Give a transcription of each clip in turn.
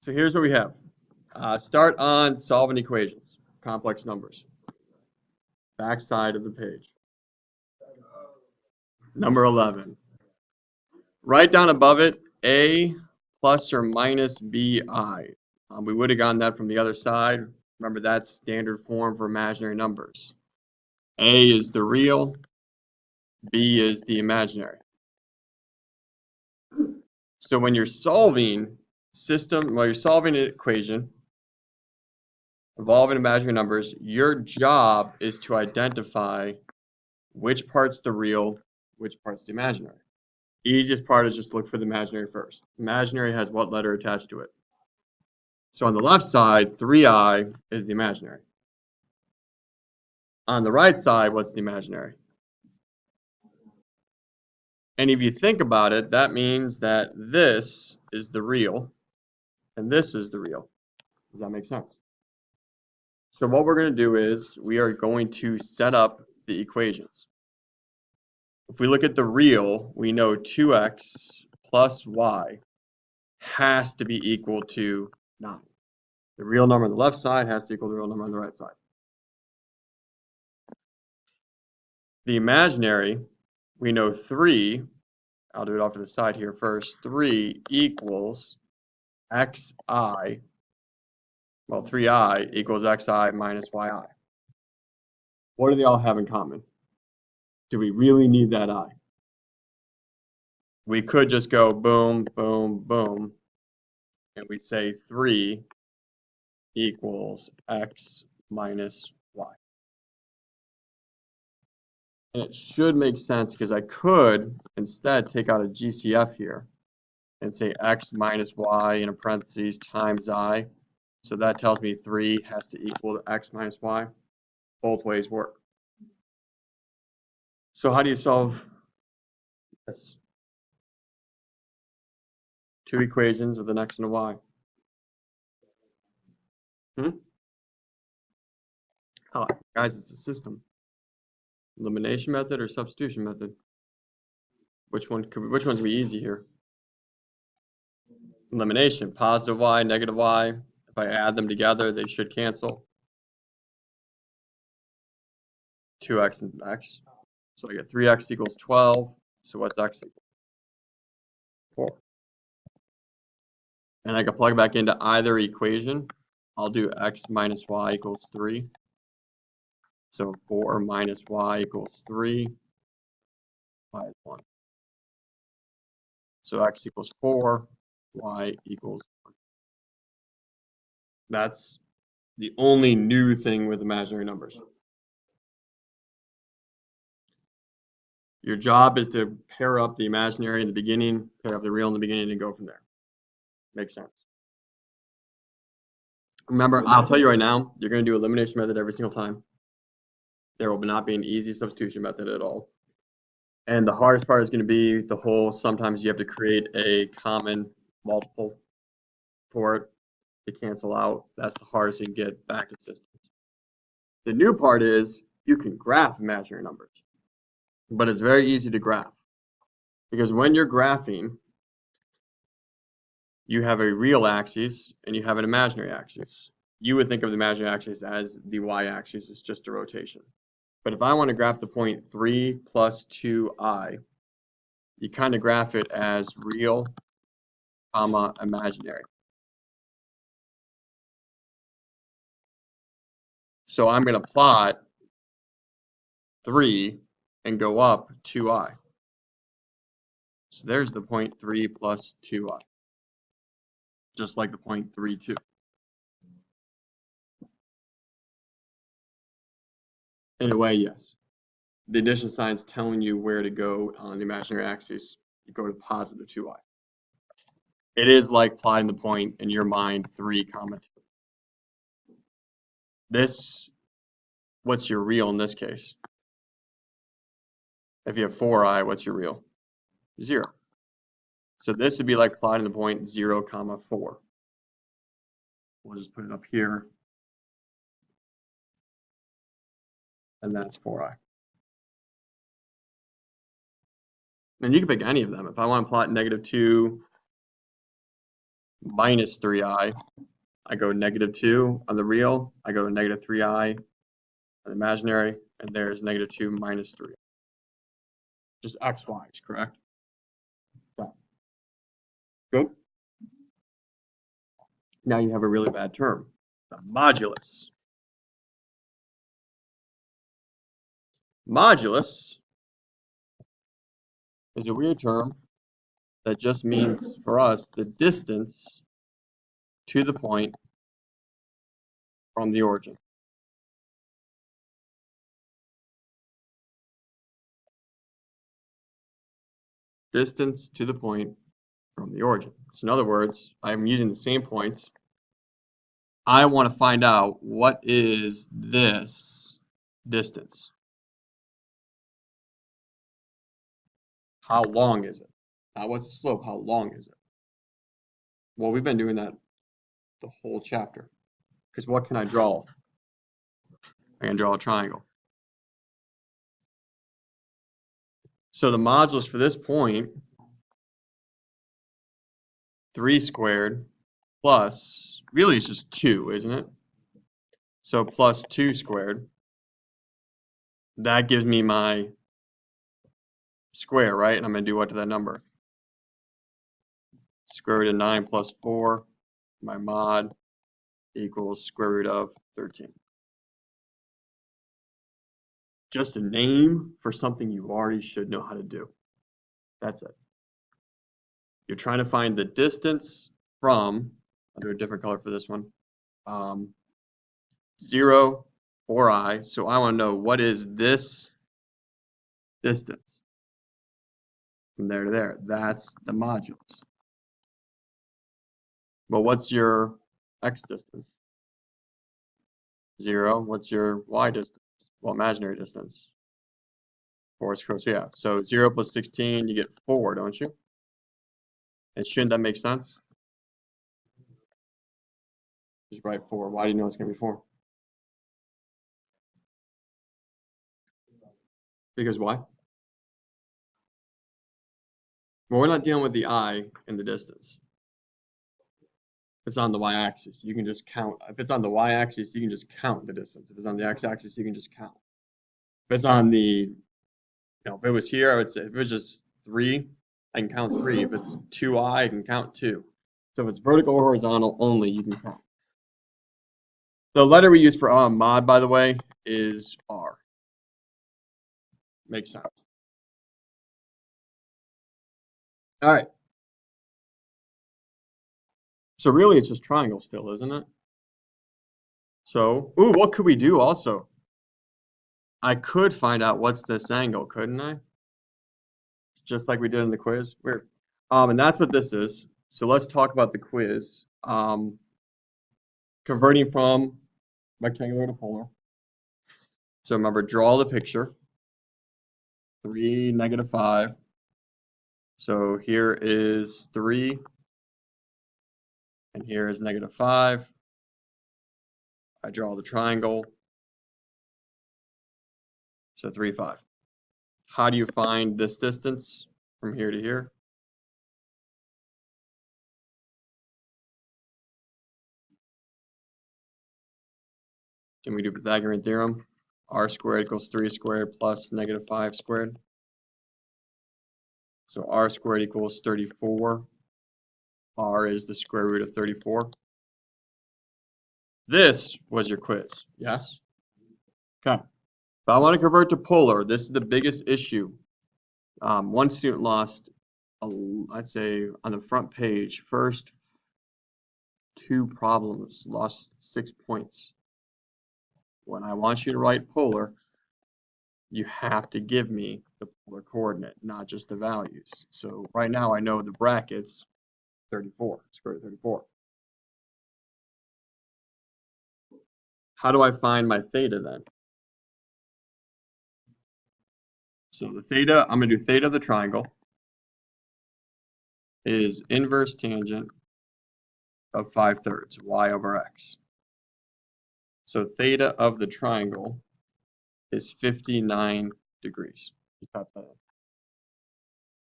So here's what we have. Start on solving equations, complex numbers. Back side of the page. Number 11. Right down above it, A plus or minus BI. We would have gotten that from the other side. Remember, that's standard form for imaginary numbers. A is the real, B is the imaginary. So when you're solving you're solving an equation involving imaginary numbers, your job is to identify which part's the real, which part's the imaginary. Easiest part is just look for the imaginary first. Imaginary has what letter attached to it? So on the left side, 3i is the imaginary. On the right side, what's the imaginary? And if you think about it, that means that this is the real and this is the real. Does that make sense? So what we're going to do is we are going to set up the equations. If we look at the real, we know 2x plus y has to be equal to 9. The real number on the left side has to equal the real number on the right side. The imaginary, we know 3, I'll do it off to the side here first, 3 equals xi, well 3i equals xi minus yi. What do they all have in common? Do we really need that I? We could just go boom, boom, boom, and we say 3 equals x minus y. And it should make sense because I could instead take out a GCF here and say x minus y in a parentheses times I. So that tells me 3 has to equal to x minus y. Both ways work. So how do you solve this? Two equations with an x and a y. Oh, guys, it's a system. Elimination method or substitution method? Which one's gonna be easy here? Elimination, positive y, negative y. If I add them together, they should cancel. 2x and x. So I get 3x equals 12. So what's x equal? 4. And I can plug back into either equation. I'll do x minus y equals 3. So 4 minus y equals 3. 5, 1. So x equals 4, y equals 1. That's the only new thing with imaginary numbers. Your job is to pair up the imaginary in the beginning, pair up the real in the beginning, and go from there. Makes sense. Remember, I'll tell you right now, you're going to do elimination method every single time. There will not be an easy substitution method at all. And the hardest part is going to be the whole, sometimes you have to create a common multiple for it to cancel out. That's the hardest you can get back to systems. The new part is you can graph imaginary numbers, but it's very easy to graph. Because when you're graphing, you have a real axis and you have an imaginary axis. You would think of the imaginary axis as the y-axis, it's just a rotation. But if I want to graph the point 3 plus 2i, you kind of graph it as real, comma, imaginary. So I'm going to plot 3 and go up 2i. So there's the point 3 plus 2i, just like the point 3, 2. In a way, yes. The addition sign's telling you where to go on the imaginary axis. You go to positive 2i. It is like plotting the point in your mind 3, comma 2. This, what's your real in this case? If you have 4i, what's your real? 0. So this would be like plotting the point 0, comma 4. We'll just put it up here. And that's 4i. And you can pick any of them. If I want to plot negative 2, minus 3i. I go -2 on the real. I go to -3i on the imaginary. And there's -2 minus 3. Just x, y's, correct? Yeah. Good. Now you have a really bad term, the modulus. Modulus is a weird term that just means, for us, the distance to the point from the origin. Distance to the point from the origin. So in other words, I'm using the same points. I want to find out what is this distance. How long is it? Not what's the slope, how long is it? Well, we've been doing that the whole chapter. Because what can I draw? I can draw a triangle. So the modulus for this point, 3 squared plus, really it's just 2, isn't it? So plus 2 squared. That gives me my square, right? And I'm going to do what to that number? Square root of 9 plus 4, my mod equals square root of 13. Just a name for something you already should know how to do. That's it. You're trying to find the distance from, I'll do a different color for this one, 0, 4i. So I want to know, what is this distance from there to there? That's the modulus. Well, what's your x distance? 0. What's your y distance? Well, imaginary distance. 4 squared. So yeah, so 0 plus 16, you get 4, don't you? And shouldn't that make sense? Just write 4. Why do you know it's going to be 4? Because why? Well, we're not dealing with the I in the distance. If it's on the y-axis, you can just count. If it's on the y-axis, you can just count the distance. If it's on the x-axis, you can just count. If it's on the, if it was here, I would say, if it was just 3, I can count 3. If it's 2i, I can count 2. So if it's vertical or horizontal only, you can count. The letter we use for mod, by the way, is R. Makes sense. All right. So really, it's just triangle still, isn't it? So, ooh, what could we do also? I could find out what's this angle, couldn't I? It's just like we did in the quiz. Weird. And that's what this is. So let's talk about the quiz. Converting from rectangular to polar. So remember, draw the picture. 3, -5. So here is 3, and here is -5. I draw the triangle. So 3, 5. How do you find this distance from here to here? Can we do Pythagorean theorem? R squared equals 3 squared plus -5 squared. So R squared equals 34. R is the square root of 34. This was your quiz, yes? Okay. If I want to convert to polar, this is the biggest issue. One student lost, I'd say, on the front page, first 2 problems, lost 6 points. When I want you to write polar, you have to give me the polar coordinate, not just the values. So right now I know the brackets, 34, square root of 34. How do I find my theta then? So the theta, I'm going to do theta of the triangle is inverse tangent of 5/3, y over x. So theta of the triangle is 59 degrees.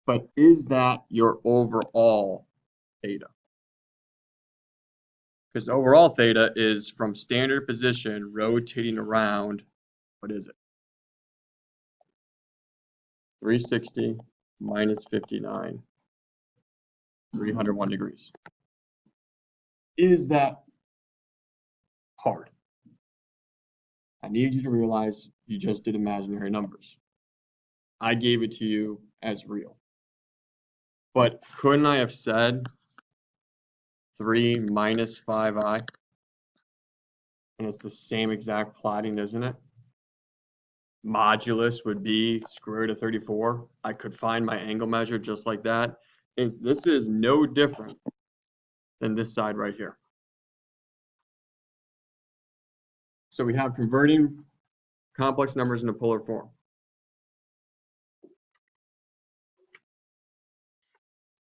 But is that your overall theta? Because overall theta is from standard position rotating around, what is it? 360 minus 59, 301 degrees. Is that hard? I need you to realize you just did imaginary numbers. I gave it to you as real. But couldn't I have said 3 minus 5i? And it's the same exact plotting, isn't it? Modulus would be square root of 34. I could find my angle measure just like that. This is no different than this side right here. So we have converting complex numbers into polar form.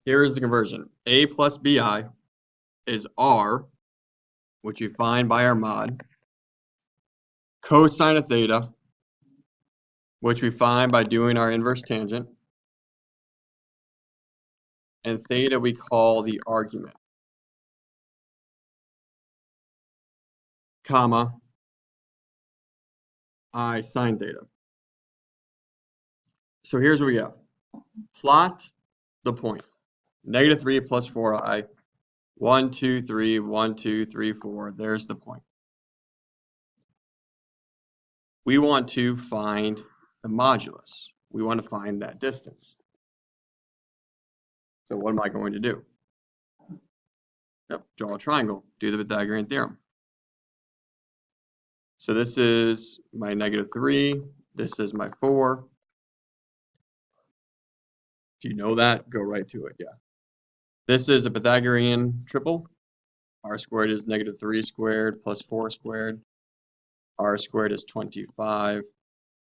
Here is the conversion. A plus bi is r, which we find by our mod, cosine of theta, which we find by doing our inverse tangent, and theta we call the argument, comma, I sine theta. So here's what we have. Plot the point. -3 plus 4i, 1, 2, 3, 1, 2, 3, 4. There's the point. We want to find the modulus. We want to find that distance. So what am I going to do? Yep, draw a triangle, do the Pythagorean theorem. So this is my -3, this is my 4. If you know that, go right to it, yeah. This is a Pythagorean triple. R squared is -3 squared plus 4 squared. R squared is 25,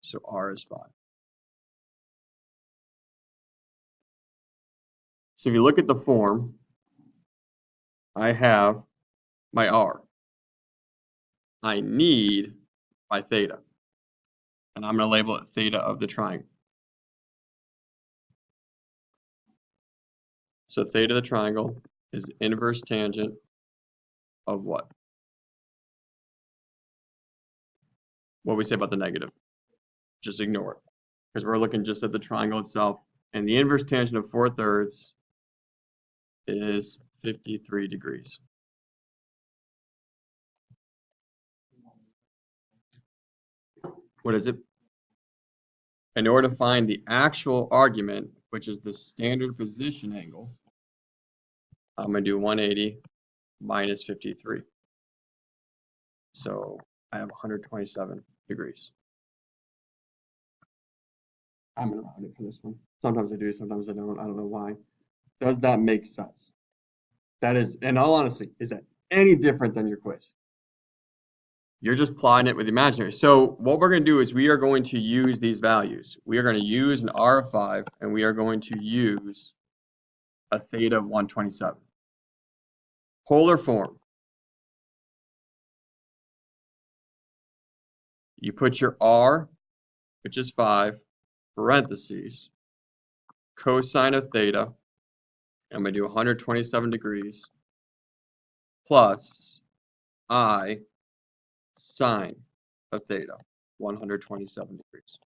so R is 5. So if you look at the form, I have my R. I need my theta, and I'm going to label it theta of the triangle. So theta of the triangle is inverse tangent of what? What do we say about the negative? Just ignore it, because we're looking just at the triangle itself, and the inverse tangent of 4/3 is 53 degrees. What is it? In order to find the actual argument, which is the standard position angle, I'm going to do 180 minus 53. So I have 127 degrees. I'm going to round it for this one. Sometimes I do, sometimes I don't. I don't know why. Does that make sense? That is, in all honesty, is that any different than your quiz? You're just plotting it with imaginary. So what we're going to do is we are going to use these values. We are going to use an R of 5, and we are going to use a theta of 127. Polar form. You put your R, which is 5, parentheses, cosine of theta, I'm going to do 127 degrees, plus I sine of theta, 127 degrees.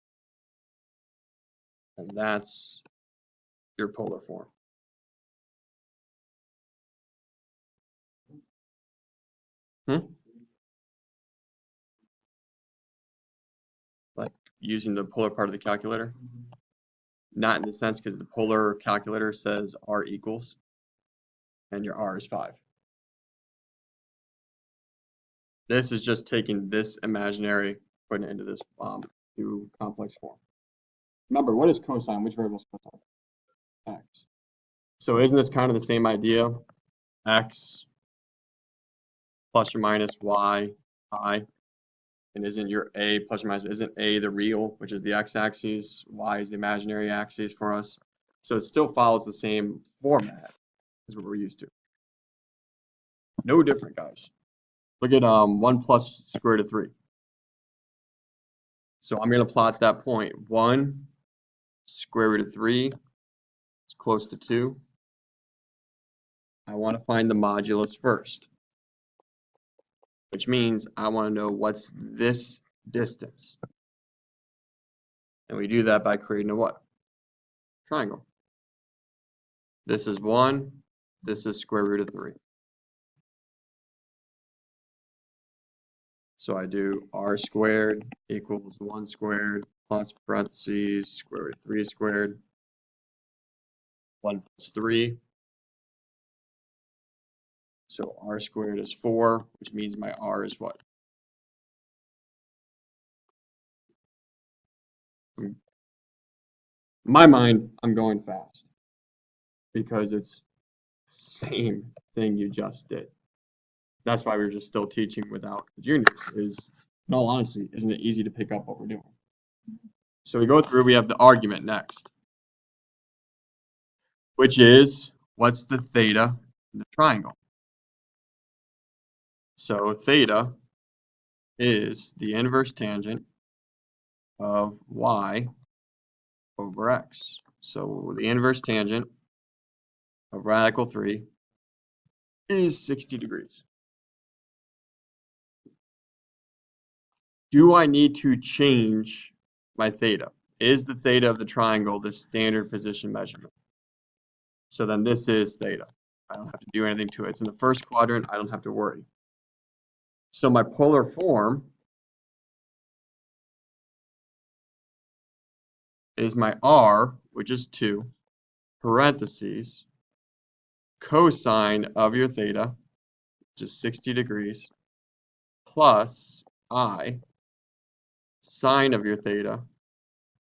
And that's your polar form. Like using the polar part of the calculator? Not in the sense, because the polar calculator says R equals, and your R is 5. This is just taking this imaginary, putting it into this new complex form. Remember, what is cosine? Which variable is cosine? X. So isn't this kind of the same idea? X plus or minus y, I. And isn't your A plus or minus, isn't A the real, which is the x-axis, y is the imaginary axis for us? So it still follows the same format as what we're used to. No different, guys. Look at 1 plus square root of 3. So I'm going to plot that point. 1 square root of 3, it's close to 2. I want to find the modulus first. which means I want to know what's this distance. And we do that by creating a what? Triangle. This is 1, this is square root of 3. So I do r squared equals 1 squared plus parentheses square root of 3 squared, 1 plus 3. So r squared is 4, which means my r is what? In my mind, I'm going fast because it's the same thing you just did. That's why we're just still teaching without the juniors, is, in all honesty, isn't it easy to pick up what we're doing? So we go through, we have the argument next, which is, what's the theta in the triangle? So theta is the inverse tangent of y over x. So the inverse tangent of radical 3 is 60 degrees. Do I need to change my theta? Is the theta of the triangle the standard position measurement? So then this is theta. I don't have to do anything to it. It's in the first quadrant. I don't have to worry. So my polar form is my r, which is 2, parentheses, cosine of your theta, which is 60 degrees, plus I, sine of your theta,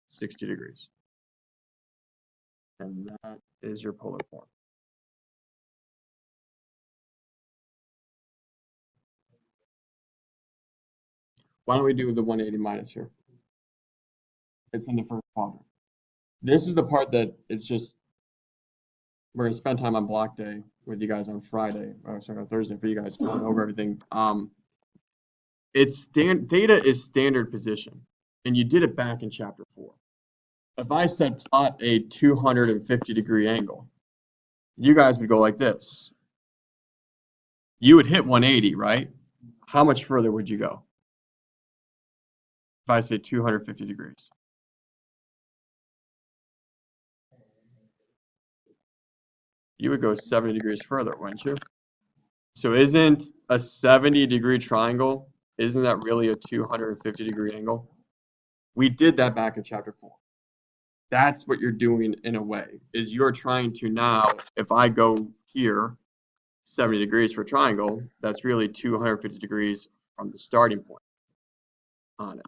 60 degrees. And that is your polar form. Why don't we do the 180 minus here? It's in the first quadrant. This is the part that it's just, we're going to spend time on block day with you guys on Friday, or sorry, on Thursday for you guys going over everything. Theta is standard position, and you did it back in chapter 4. If I said plot a 250-degree angle, you guys would go like this. You would hit 180, right? How much further would you go? If I say 250 degrees. You would go 70 degrees further, wouldn't you? So isn't a 70-degree triangle, isn't that really a 250-degree angle? We did that back in chapter 4. That's what you're doing in a way, is you're trying to now, if I go here 70 degrees for a triangle, that's really 250 degrees from the starting point on it.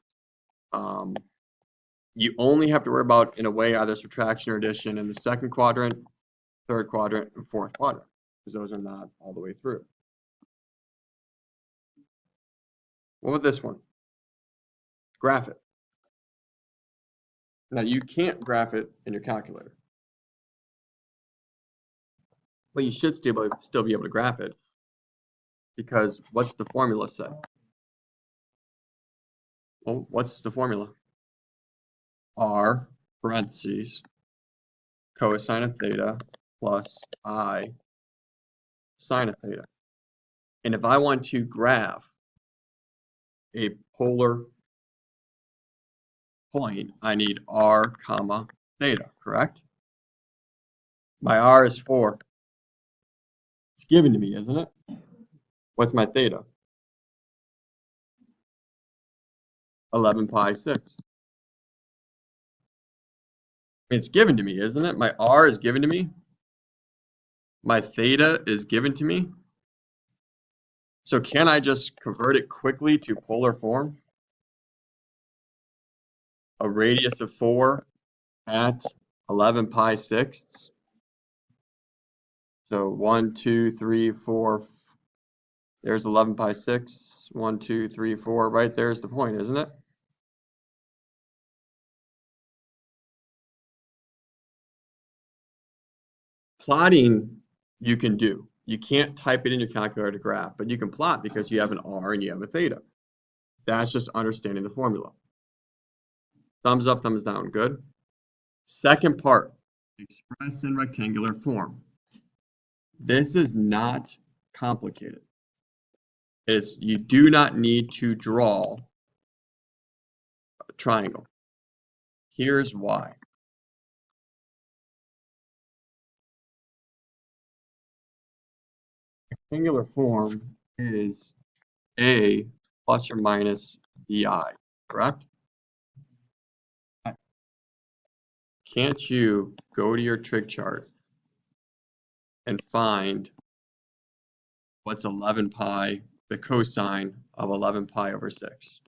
You only have to worry about, in a way, either subtraction or addition in the second quadrant, third quadrant, and fourth quadrant, because those are not all the way through. What about this one? Graph it. Now, you can't graph it in your calculator, but you should still be able to graph it, because what's the formula say? Well, what's the formula? R, parentheses, cosine of theta plus I sine of theta. And if I want to graph a polar point, I need r comma theta, correct? My r is 4. It's given to me, isn't it? What's my theta? 11 pi 6. It's given to me, isn't it? My r is given to me. My theta is given to me. So can I just convert it quickly to polar form? A radius of 4 at 11 pi sixths. So 1, 2, 3, 4. There's 11 pi 6. 1, 2, 3, 4. Right there's the point, isn't it? Plotting you can do. You can't type it in your calculator to graph, but you can plot because you have an r and you have a theta. That's just understanding the formula. Thumbs up, thumbs down. Good. Second part, express in rectangular form. This is not complicated. is you do not need to draw a triangle. Here's why. Rectangular form is A plus or minus BI, correct? Can't you go to your trig chart and find what's 11 pi, the cosine of 11 pi over 6?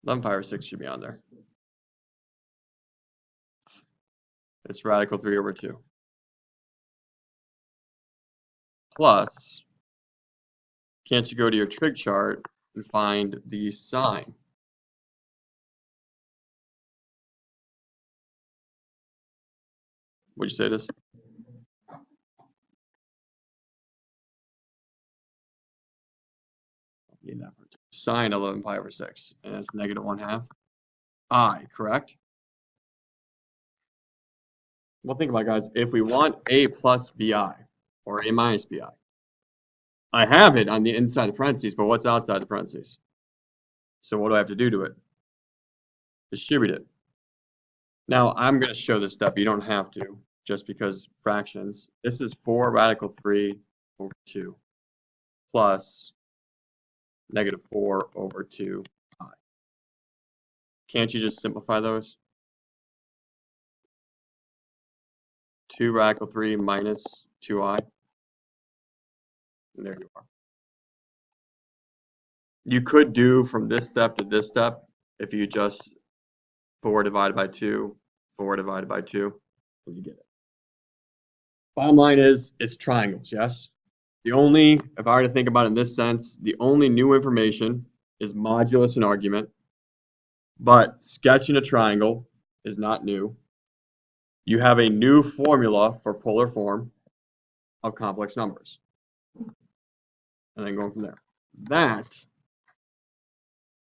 11 pi over 6 should be on there. It's radical 3 over 2. Plus, can't you go to your trig chart and find the sine? What'd you say it is? Sine 11 pi over 6, and it's negative 1/2 I, correct? Well, think about it, guys. If we want A plus BI or A minus BI, I have it on the inside of the parentheses, but what's outside the parentheses? So what do I have to do to it? Distribute it. Now, I'm going to show this step. You don't have to, just because fractions. This is 4 radical 3 over 2 plus negative 4 over 2 I. Can't you just simplify those? 2 radical 3 minus 2I. And there you are. You could do from this step to this step if you just 4 divided by 2, 4 divided by 2, and you get it. Bottom line is, it's triangles, yes? If I were to think about it in this sense, the only new information is modulus and argument, but sketching a triangle is not new. You have a new formula for polar form of complex numbers. And then going from there. That